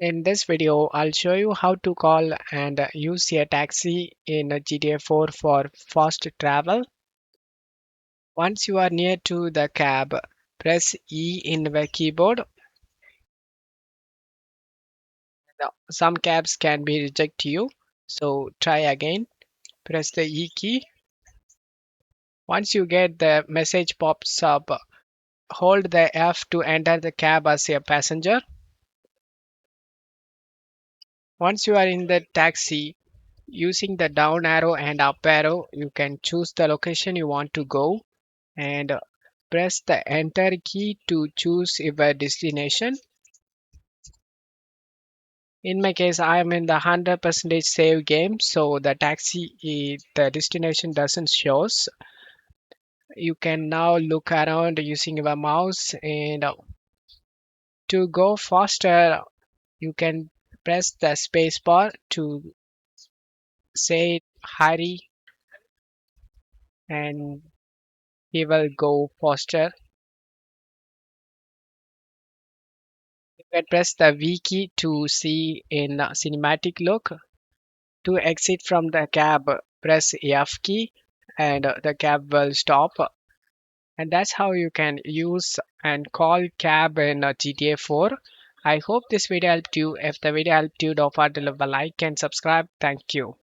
In this video, I'll show you how to call and use a taxi in GTA 4 for fast travel. Once you are near to the cab, press E in the keyboard. Some cabs can be reject you, so try again. Press the E key. Once you get the message pops up, hold the F to enter the cab as a passenger. Once you are in the taxi, using the down arrow and up arrow, you can choose the location you want to go and press the enter key to choose your destination. In my case, I am in the 100% save game, so the the destination doesn't shows. You can now look around using your mouse, and to go faster, you can press the space bar to say hurry, and he will go faster. You can press the V key to see in cinematic look. To exit from the cab, press F key and the cab will stop. And that's how you can use and call cab in GTA 4. I hope this video helped you. If the video helped you, don't forget to leave a like and subscribe. Thank you.